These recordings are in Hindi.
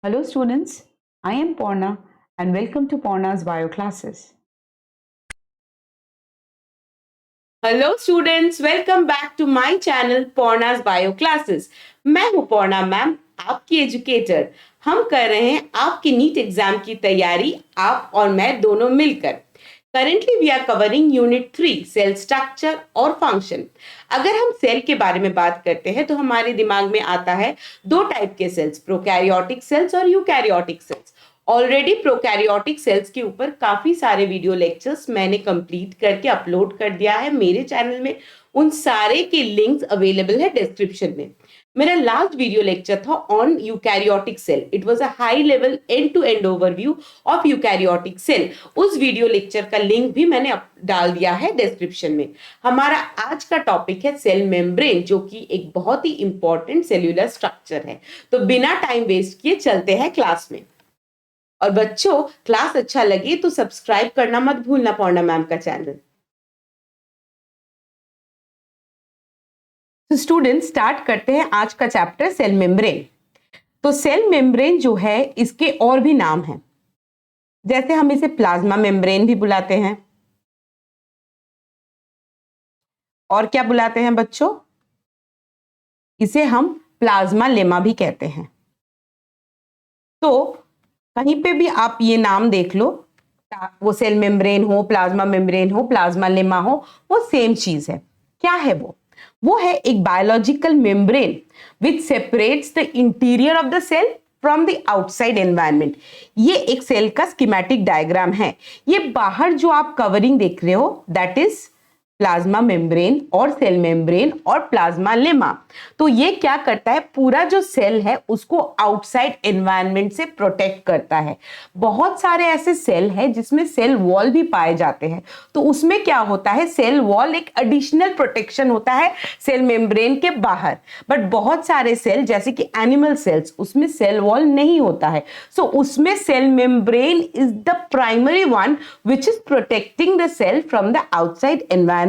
Hello students, I am Porna and welcome to Porna's Bio Classes. Hello students, welcome back to my channel Porna's bio classes. मैं हूं पौर्णा मैम, आपकी एजुकेटर। हम कर रहे हैं आपके नीट एग्जाम की तैयारी, आप और मैं दोनों मिलकर। Currently we are covering unit 3 cell structure और फंक्शन। अगर हम सेल के बारे में बात करते हैं तो हमारे दिमाग में आता है दो टाइप के सेल्स, प्रोकैरियोटिक सेल्स और eukaryotic cells. Already prokaryotic cells के ऊपर काफी सारे वीडियो लेक्चर्स मैंने कंप्लीट करके अपलोड कर दिया है मेरे चैनल में। उन सारे के लिंक्स अवेलेबल है डिस्क्रिप्शन में। मेरा लास्ट वीडियो लेक्चर था on eukaryotic cell. It was a high level end to end overview of eukaryotic cell. उस वीडियो लेक्चर का लिंक भी मैंने डाल दिया है डिस्क्रिप्शन में। हमारा आज का टॉपिक है सेल मेम्ब्रेन, जो कि एक बहुत ही इंपॉर्टेंट सेल्यूलर स्ट्रक्चर है। तो बिना टाइम वेस्ट किए चलते हैं क्लास में। और बच्चों, क्लास अच्छा लगे तो सब्सक्राइब करना मत भूलना पौर्णा मैम का चैनल। तो स्टूडेंट्स स्टार्ट करते हैं आज का चैप्टर सेल मेम्ब्रेन। तो सेल मेम्ब्रेन जो है इसके और भी नाम हैं, जैसे हम इसे प्लाज्मा मेम्ब्रेन भी बुलाते हैं। और क्या बुलाते हैं बच्चों? इसे हम प्लाज्मा लेमा भी कहते हैं। तो कहीं पे भी आप ये नाम देख लो, वो सेल मेम्ब्रेन हो, प्लाज्मा मेम्ब्रेन हो, प्लाज्मा लेमा हो, वो सेम चीज है। क्या है वो है एक biological membrane which separates the interior of the cell from the outside environment. ये एक सेल का स्कीमेटिक डायग्राम है। ये बाहर जो आप कवरिंग देख रहे हो दैट इज प्लाज्मा मेम्ब्रेन और सेल मेम्ब्रेन और प्लाज्मा लेमा। तो ये क्या करता है, पूरा जो सेल है उसको आउटसाइड एनवायरनमेंट से प्रोटेक्ट करता है। बहुत सारे ऐसे सेल हैं जिसमें सेल वॉल भी पाए जाते हैं। तो उसमें क्या होता है, सेल वॉल एक एडिशनल प्रोटेक्शन होता है सेल मेम्ब्रेन के बाहर। बट बहुत सारे सेल जैसे कि एनिमल सेल्स, उसमें सेल वॉल नहीं होता है। सो उसमें cell membrane is the primary one which is protecting the cell from the outside environment.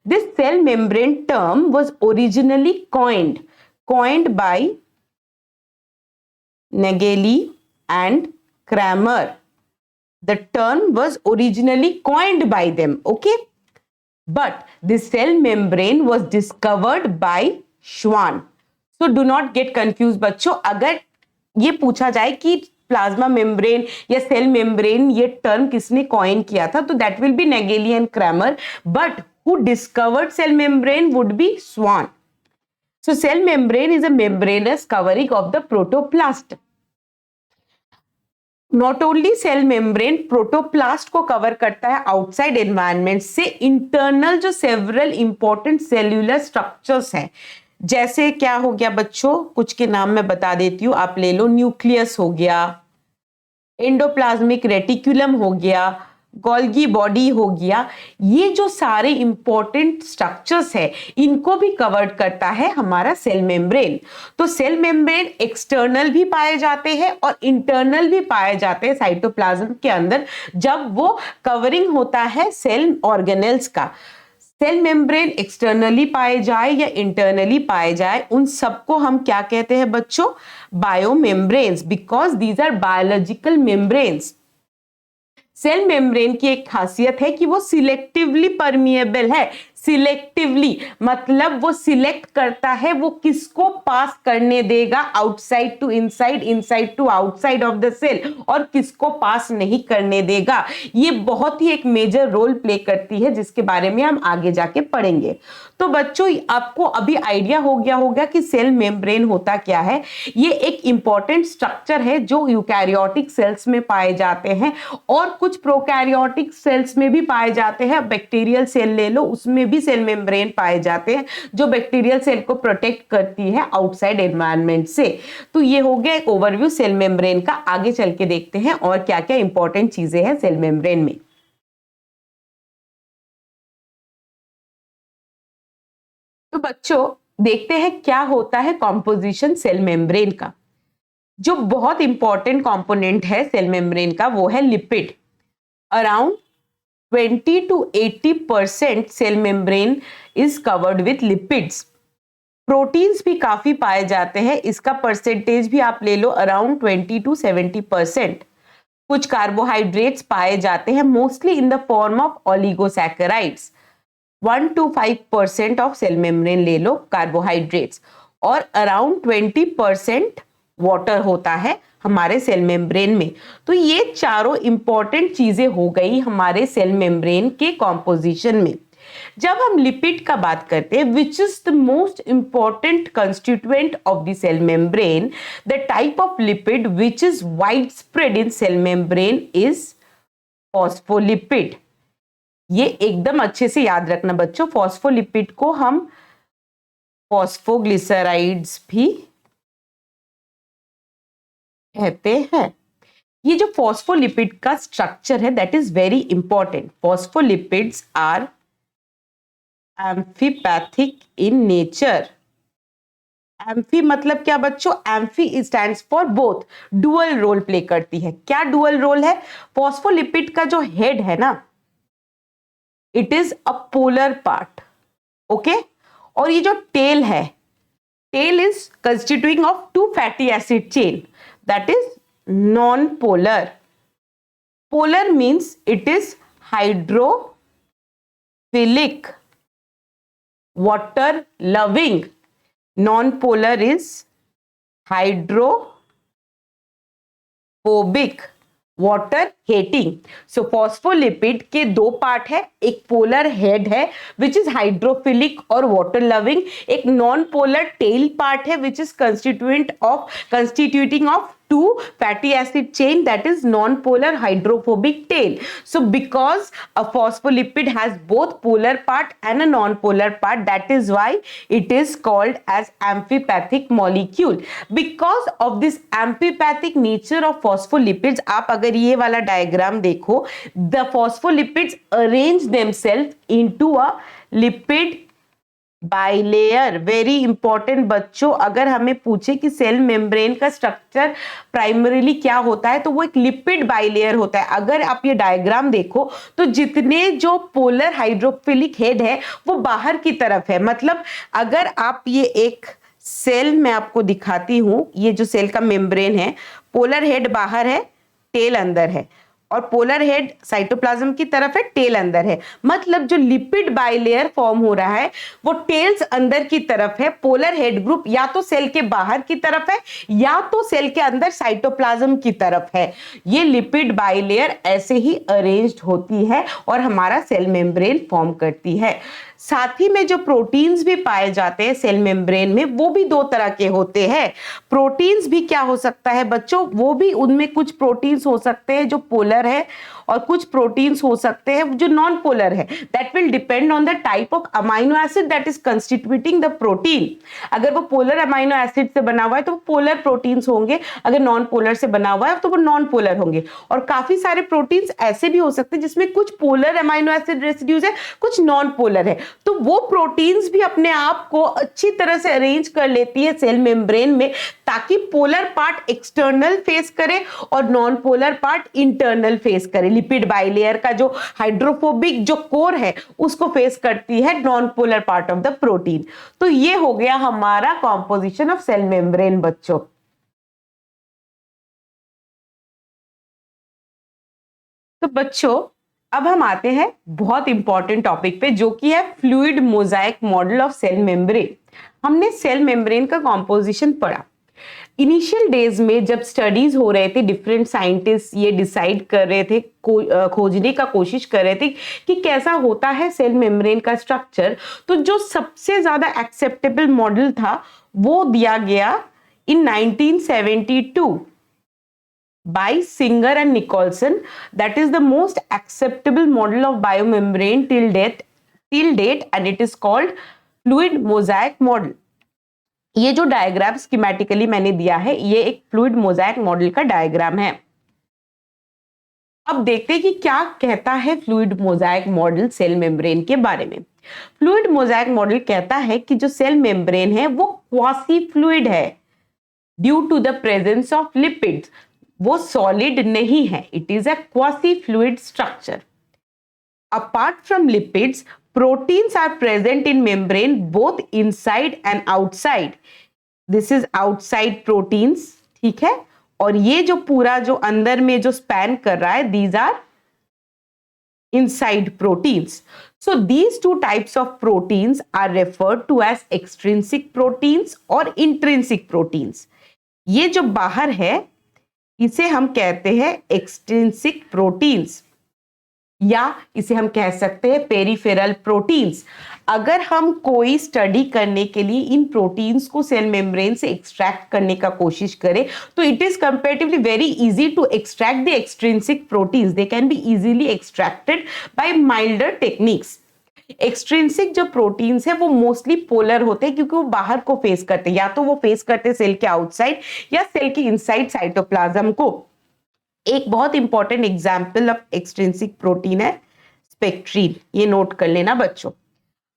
This cell membrane term was originally coined by Nageli and Kramer. The term was originally coined by them, okay? But this cell membrane was discovered by Schwann. So do not get confused बच्चों। अगर ये पूछा जाए कि प्लाज्मा मेम्ब्रेन या सेल मेम्ब्रेन ये टर्म किसने कॉइन किया था, तो that will be Nageli and Cramer, but who discovered cell membrane would be Schwann. So cell membrane is a membranous covering of the protoplast. Not only cell membrane protoplast को कवर करता है आउटसाइड एनवायरनमेंट से, इंटरनल जो सेवरल इंपॉर्टेंट सेल्यूलर स्ट्रक्चर्स हैं, जैसे क्या हो गया बच्चों, कुछ के नाम मैं बता देती हूँ, आप ले लो। न्यूक्लियस हो गया, एंडोप्लाज्मिक रेटिकुलम हो गया, गोल्गी बॉडी हो गया। ये जो सारे इंपॉर्टेंट स्ट्रक्चर्स है इनको भी कवर्ड करता है हमारा सेल मेम्ब्रेन। तो सेल मेम्ब्रेन एक्सटर्नल भी पाए जाते हैं और इंटरनल भी पाए जाते हैं साइटोप्लाज्म के अंदर, जब वो कवरिंग होता है सेल ऑर्गेनेल्स का। सेल मेम्ब्रेन एक्सटर्नली पाए जाए या इंटरनली पाए जाए, उन सबको हम क्या कहते हैं बच्चों? Biomembranes, because these are biological membranes. Cell membrane की एक खासियत है कि वो सिलेक्टिवली परमिएबल है। सिलेक्टिवली मतलब वो सिलेक्ट करता है वो किसको पास करने देगा outside to inside, inside to outside of the cell, और किसको पास नहीं करने देगा। ये बहुत ही एक मेजर रोल प्ले करती है, जिसके बारे में हम आगे जाके पढ़ेंगे। तो बच्चों, आपको अभी आइडिया हो गया होगा कि सेल मेम्ब्रेन होता क्या है। ये एक इंपॉर्टेंट स्ट्रक्चर है जो यूकैरियोटिक सेल्स में पाए जाते हैं और कुछ प्रोकैरियोटिक सेल्स में भी पाए जाते हैं। बैक्टीरियल सेल ले लो, उसमें भी सेल मेम्ब्रेन पाए जाते हैं जो बैक्टीरियल सेल को प्रोटेक्ट करती है आउटसाइड एनवायरनमेंट से। तो ये हो गया एक ओवरव्यू सेल मेम्ब्रेन का। आगे चल के देखते हैं और क्या क्या इंपॉर्टेंट चीजें हैं सेल मेम्ब्रेन में। तो बच्चों देखते हैं क्या होता है कॉम्पोजिशन सेल मेम्ब्रेन का। जो बहुत इंपॉर्टेंट कंपोनेंट है सेल मेम्ब्रेन का वो है lipid. Around 20 to 80% cell membrane is covered with lipids. Proteins भी काफी पाए जाते हैं, इसका परसेंटेज भी आप ले लो अराउंड 20 to 70%। कुछ कार्बोहाइड्रेट्स पाए जाते हैं mostly in the form of oligosaccharides, 1 to 5% of cell membrane ले लो कार्बोहाइड्रेट्स, और अराउंड 20% वाटर होता है हमारे सेल मेम्ब्रेन में। तो ये चारों इंपॉर्टेंट चीजें हो गई हमारे सेल मेम्ब्रेन के कॉम्पोजिशन में। जब हम लिपिड का बात करते हैं, which is the most important constituent of the cell membrane, the type of lipid which is widespread in cell membrane is phospholipid. ये एकदम अच्छे से याद रखना बच्चों, फॉस्फोलिपिड को हम फॉस्फोग्लिसराइड्स भी कहते हैं। ये जो फॉस्फोलिपिड का स्ट्रक्चर है that is very important. Phospholipids are amphipathic in nature. Amphi मतलब क्या बच्चों? Amphi stands for both, dual role play करती है। क्या डुअल रोल है? फॉस्फोलिपिड का जो हेड है ना, it is a polar part, okay. और ये जो टेल है, tail is constituting of two fatty acid chain, that is non polar. Polar means it is hydrophilic, water loving. Non-polar is hydrophobic, water hating. So phospholipid के दो पार्ट है, एक पोलर हेड है विच इज हाइड्रोफिलिक और वाटर लविंग, एक नॉन पोलर टेल पार्ट है which is constituting of two fatty acid chain, that is non-polar hydrophobic tail. So because a phospholipid has both polar part and a non-polar part, that is why it is called as amphipathic molecule. Because of this amphipathic nature of phospholipids, आप अगर ये वाला डायग्राम देखो, the phospholipids arrange themselves into a lipid bilayer. Very important बच्चों, अगर हमें पूछे कि सेल मेम्ब्रेन का स्ट्रक्चर प्राइमरीली क्या होता है तो वो एक लिपिड बाइलेयर होता है। अगर आप ये डायग्राम देखो तो जितने जो पोलर हाइड्रोफिलिक हेड है वो बाहर की तरफ है। मतलब अगर आप ये एक सेल में आपको दिखाती हूं, ये जो सेल का मेम्ब्रेन है, पोलर हेड बाहर है, टेल अंदर है, और पोलर हेड साइटोप्लाज्म की तरफ है, टेल अंदर है। मतलब जो लिपिड बाइलेयर फॉर्म हो रहा है वो टेल्स अंदर की तरफ है, पोलर हेड ग्रुप या तो सेल के बाहर की तरफ है या तो सेल के अंदर साइटोप्लाज्म की तरफ है। ये लिपिड बाइलेयर ऐसे ही अरेंज्ड होती है और हमारा सेल मेम्ब्रेन फॉर्म करती है। साथ ही में जो प्रोटीन्स भी पाए जाते हैं सेल मेम्ब्रेन में वो भी दो तरह के होते हैं। प्रोटीन्स भी क्या हो सकता है बच्चों? वो भी उनमें कुछ प्रोटीन्स हो सकते हैं जो पोलर है और कुछ प्रोटीन्स हो सकते हैं जो नॉन पोलर है। That will depend on the type of amino acid that is constituting the protein. अगर वो पोलर अमाइनो एसिड से बना हुआ है तो वो पोलर प्रोटीन्स होंगे, अगर नॉन पोलर से बना हुआ है तो वो नॉन पोलर होंगे। और काफी सारे प्रोटीन्स ऐसे भी हो सकते हैं जिसमें कुछ पोलर अमाइनो एसिड रेसिड्यूज है, कुछ नॉन पोलर है। तो वो प्रोटीन्स भी अपने आप को अच्छी तरह से अरेंज कर लेती है सेल मेम्ब्रेन में ताकि पोलर पार्ट एक्सटर्नल फेस करे और non polar part internal face करे। लिपिड बाइलेयर का जो हाइड्रोफोबिक जो कोर है उसको फेस करती है non polar part of the protein. तो ये हो गया हमारा कॉम्पोजिशन ऑफ सेल मेम्ब्रेन बच्चों। तो बच्चों अब हम आते हैं बहुत इंपॉर्टेंट टॉपिक पे जो कि है fluid mosaic model of cell membrane. हमने सेल मेम्ब्रेन का कॉम्पोजिशन पढ़ा। इनिशियल डेज में जब स्टडीज हो रहे थे, डिफरेंट साइंटिस्ट ये डिसाइड कर रहे थे, खोजने का कोशिश कर रहे थे कि कैसा होता है सेल मेम्ब्रेन का स्ट्रक्चर। तो जो सबसे ज्यादा एक्सेप्टेबल मॉडल था वो दिया गया इन 1972 by Singer and Nicholson. That is the most acceptable model of biomembrane till date, and it is called fluid mosaic model. ये जो डायग्राम स्कीमेटिकली मैंने दिया है ये एक फ्लूइड मोजाइक मॉडल का डायग्राम है। अब देखते हैं कि क्या कहता है fluid mosaic model cell membrane के बारे में। फ्लूइड मोजाइक मॉडल कहता है कि जो सेल मेम्ब्रेन है वो क्वासी फ्लूइड है due to the presence of lipids. वो सॉलिड नहीं है, it is a quasi fluid structure. Apart from lipids, proteins are present in membrane both inside and outside. This is outside proteins, ठीक है। और ये जो पूरा जो अंदर में जो स्पैन कर रहा है, these are inside proteins. So these two types of proteins are referred to as extrinsic proteins और intrinsic proteins. ये जो बाहर है इसे हम कहते हैं extrinsic proteins या इसे हम कह सकते हैं पेरिफेरल प्रोटीन्स। अगर हम कोई स्टडी करने के लिए इन प्रोटीन्स को सेल मेम्ब्रेन से एक्सट्रैक्ट करने का कोशिश करें तो it is comparatively very easy to extract the extrinsic proteins. They can be easily extracted by milder techniques. Extrinsic जो प्रोटीन्स है वो मोस्टली पोलर होते हैं क्योंकि वो बाहर को फेस करते हैं, या तो वो फेस करते हैं सेल के आउटसाइड या सेल के इनसाइड साइटोप्लाज्म को। एक बहुत important example of extrinsic protein है स्पेक्ट्रीन, ये नोट कर लेना बच्चों।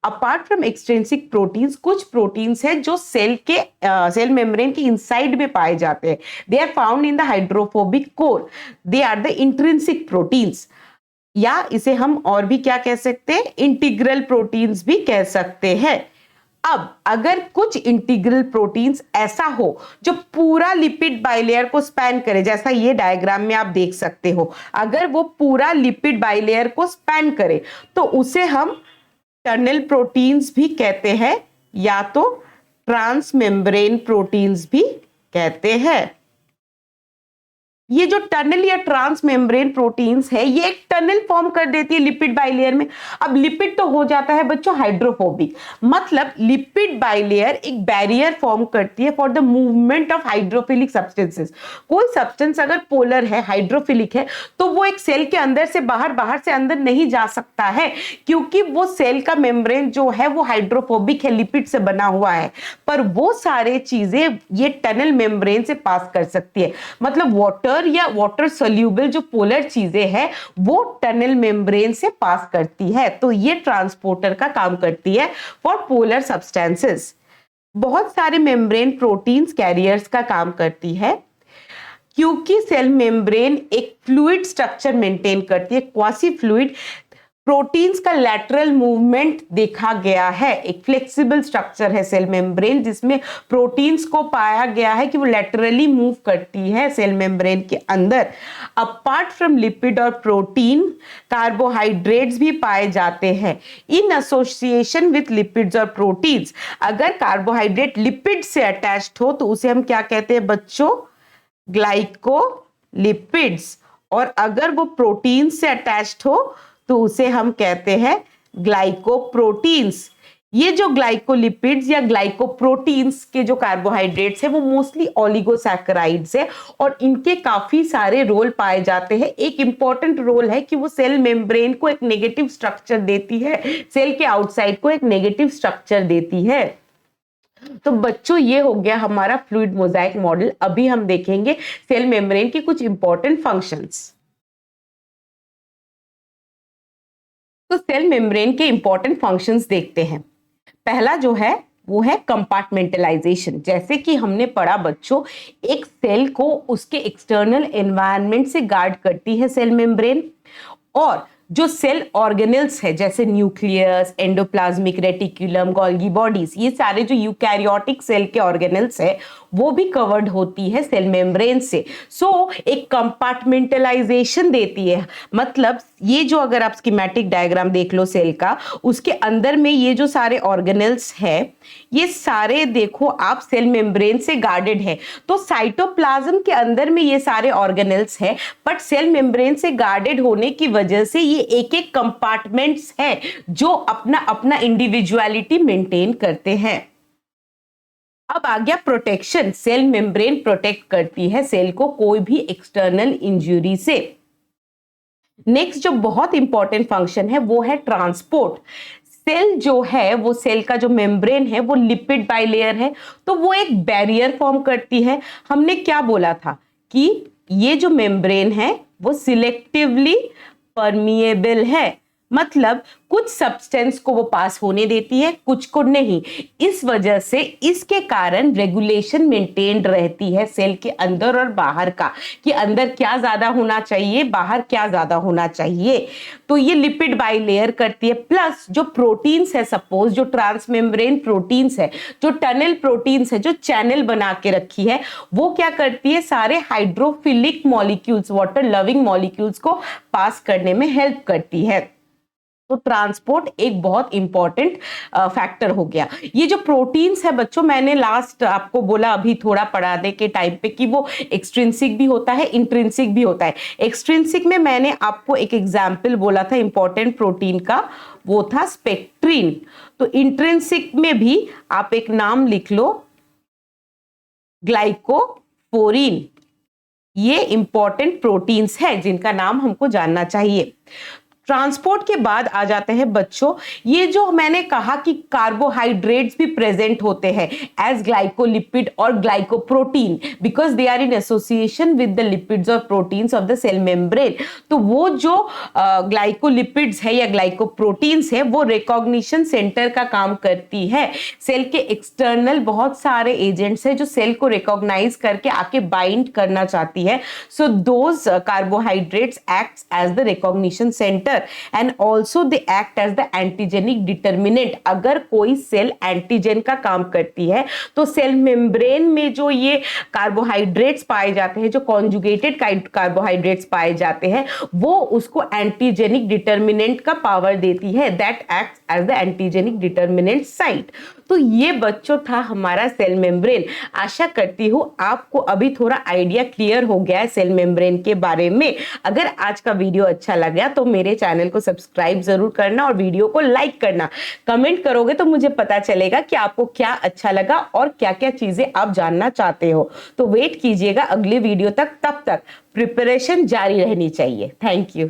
अपार्ट फ्रॉम एक्सट्रिंसिक प्रोटीन्स, कुछ प्रोटीन्स हैं जो सेल मेम्ब्रेन के इनसाइड में पाए जाते हैं। They are found in the hydrophobic core, they are the intrinsic proteins, या इसे हम और भी क्या कह सकते हैं, इंटीग्रल प्रोटीन्स भी कह सकते हैं। अब अगर कुछ इंटीग्रल प्रोटीन्स ऐसा हो जो पूरा लिपिड बाइलेयर को स्पैन करे, जैसा ये डायग्राम में आप देख सकते हो, अगर वो पूरा लिपिड बाइलेयर को स्पैन करे तो उसे हम टनल प्रोटीन्स भी कहते हैं या तो ट्रांसमेम्ब्रेन प्रोटीन्स भी कहते हैं। ये जो टनल या ट्रांसमेम्ब्रेन प्रोटीन्स है ये एक टनल फॉर्म कर देती है लिपिड बाइलेयर में। अब लिपिड तो हो जाता है बच्चों हाइड्रोफोबिक, मतलब लिपिड बाइलेयर एक बैरियर फॉर्म करती है for the movement of hydrophilic substances. कोई सब्सटेंस अगर पोलर है, हाइड्रोफिलिक है, तो वो एक सेल के अंदर से बाहर, बाहर से अंदर नहीं जा सकता है क्योंकि वो सेल का मेम्ब्रेन जो है वो हाइड्रोफोबिक है, लिपिड से बना हुआ है। पर वो सारे चीजें ये टनल मेम्ब्रेन से पास कर सकती है, मतलब वाटर या वाटर सोल्यूबल जो पोलर चीजें हैं वो टनल मेम्ब्रेन से पास करती है, तो ये ट्रांसपोर्टर का काम करती है फॉर पोलर सब्सटेंसेस। बहुत सारे मेम्ब्रेन प्रोटीन्स कैरियर्स का काम करती है क्योंकि सेल मेम्ब्रेन एक फ्लूइड स्ट्रक्चर मेंटेन करती है, क्वासी फ्लूइड। प्रोटीन्स का लैटरल मूवमेंट देखा गया है, एक फ्लेक्सिबल स्ट्रक्चर है सेल मेम्ब्रेन जिसमें प्रोटीन्स को पाया गया है कि वो लैटरली मूव करती है सेल मेम्ब्रेन के अंदर। अपार्ट फ्रॉम लिपिड और प्रोटीन, कार्बोहाइड्रेट्स भी पाए जाते हैं इन एसोसिएशन विथ लिपिड्स और प्रोटीन्स। अगर कार्बोहाइड्रेट लिपिड से अटैच्ड हो तो उसे हम क्या कहते हैं बच्चों, ग्लाइकोलिपिड्स, और अगर वो प्रोटीन से अटैच्ड हो तो उसे हम कहते हैं ग्लाइकोप्रोटीन्स। ये जो ग्लाइकोलिपिड्स या ग्लाइकोप्रोटीन्स के जो कार्बोहाइड्रेट्स हैं वो मोस्टली ओलिगोसैकेराइड्स है और इनके काफी सारे रोल पाए जाते हैं। एक इंपॉर्टेंट रोल है कि वो सेल मेम्ब्रेन को एक नेगेटिव स्ट्रक्चर देती है, सेल के आउटसाइड को एक नेगेटिव स्ट्रक्चर देती है। तो बच्चों ये हो गया हमारा फ्लूइड मोजाइक मॉडल। अभी हम देखेंगे सेल मेम्ब्रेन के कुछ इंपॉर्टेंट फंक्शंस। तो सेल मेम्ब्रेन के इंपॉर्टेंट फंक्शंस देखते हैं। पहला जो है वो है कंपार्टमेंटलाइजेशन। जैसे कि हमने पढ़ा बच्चों, एक सेल को उसके एक्सटर्नल एनवायरनमेंट से गार्ड करती है सेल मेम्ब्रेन, और जो सेल ऑर्गेनेल्स है जैसे nucleus, endoplasmic reticulum, Golgi bodies, ये सारे जो यूकैरियोटिक सेल के ऑर्गेनेल्स है वो भी कवर्ड होती है सेल मेम्ब्रेन से। सो एक कंपार्टमेंटलाइजेशन देती है, मतलब ये जो अगर आप स्कीमेटिक डायग्राम देख लो सेल का, उसके अंदर में ये जो सारे ऑर्गेनेल्स है ये सारे देखो आप सेल मेम्ब्रेन से गार्डेड है। तो साइटोप्लाज्म के अंदर में ये सारे ऑर्गेनेल्स है, बट सेल मेम्ब्रेन से गार्डेड होने की वजह से ये एक एक कंपार्टमेंट्स है जो अपना अपना इंडिविजुअलिटी मेंटेन करते हैं। अब आ गया प्रोटेक्शन। सेल मेम्ब्रेन प्रोटेक्ट करती है सेल को कोई भी एक्सटर्नल इंजरी से। नेक्स्ट जो बहुत इंपॉर्टेंट फंक्शन है वो है ट्रांसपोर्ट। सेल जो है वो सेल का जो मेम्ब्रेन है वो लिपिड बाइलेयर है, तो वो एक बैरियर फॉर्म करती है। हमने क्या बोला था कि ये जो मेम्ब्रेन है वो सिलेक्टिवली परमिएबल है, मतलब कुछ सब्सटेंस को वो पास होने देती है, कुछ को नहीं। इस वजह से इसके कारण रेगुलेशन मेंटेन्ड रहती है सेल के अंदर और बाहर का, कि अंदर क्या ज्यादा होना चाहिए, बाहर क्या ज्यादा होना चाहिए। तो ये लिपिड बाइलेयर करती है। प्लस जो प्रोटीन्स है, सपोज जो ट्रांसमेम्ब्रेन प्रोटीन्स है, जो टनल प्रोटीन्स है, जो चैनल बना के रखी है, वो क्या करती है, सारे hydrophilic molecules, water loving molecules को पास करने में हेल्प करती है। तो ट्रांसपोर्ट एक बहुत इंपॉर्टेंट फैक्टर हो गया। ये जो प्रोटीन्स है बच्चों, मैंने लास्ट आपको बोला अभी थोड़ा पढ़ाने के टाइम पे कि वो एक्सट्रिंसिक भी होता है, इंट्रिंसिक भी होता है। एक्सट्रिंसिक में मैंने आपको एक एग्जाम्पल बोला था इंपॉर्टेंट प्रोटीन का, वो था स्पेक्ट्रिन। तो इंट्रिंसिक में भी आप एक नाम लिख लो, ग्लाइकोफोरिन। ये इंपॉर्टेंट प्रोटीन्स हैं जिनका नाम हमको जानना चाहिए। ट्रांसपोर्ट के बाद आ जाते हैं बच्चों, ये जो मैंने कहा कि कार्बोहाइड्रेट्स भी प्रेजेंट होते हैं एज ग्लाइकोलिपिड और glycoprotein, because they are in association with the lipids और proteins of the cell membrane. तो वो जो ग्लाइकोलिपिड्स है या ग्लाइकोप्रोटीन्स है, वो रिकॉग्निशन सेंटर का काम करती है। सेल के एक्सटर्नल बहुत सारे एजेंट्स है जो सेल को रिकॉग्नाइज करके आके बाइंड करना चाहती है। So those carbohydrates acts as the recognition centre and also they act as the antigenic determinant। अगर कोई सेल एंटीजन का काम करती है तो सेल मेम्ब्रेन में जो ये कार्बोहाइड्रेट्स पाए जाते हैं, जो कॉन्जुगेटेड कार्बोहाइड्रेट्स पाए जाते हैं, वो उसको एंटीजेनिक डिटर्मिनेंट का पावर देती है, that acts as the antigenic determinant site. तो ये बच्चों था हमारा सेल मेम्ब्रेन। आशा करती हूँ आपको अभी थोड़ा आइडिया क्लियर हो गया है सेल मेम्ब्रेन के बारे में। अगर आज का वीडियो अच्छा लगा तो मेरे चैनल को सब्सक्राइब जरूर करना और वीडियो को लाइक करना। कमेंट करोगे तो मुझे पता चलेगा कि आपको क्या अच्छा लगा और क्या क्या चीजें आप जानना चाहते हो। तो वेट कीजिएगा अगले वीडियो तक, तब तक प्रिपरेशन जारी रहनी चाहिए। Thank you.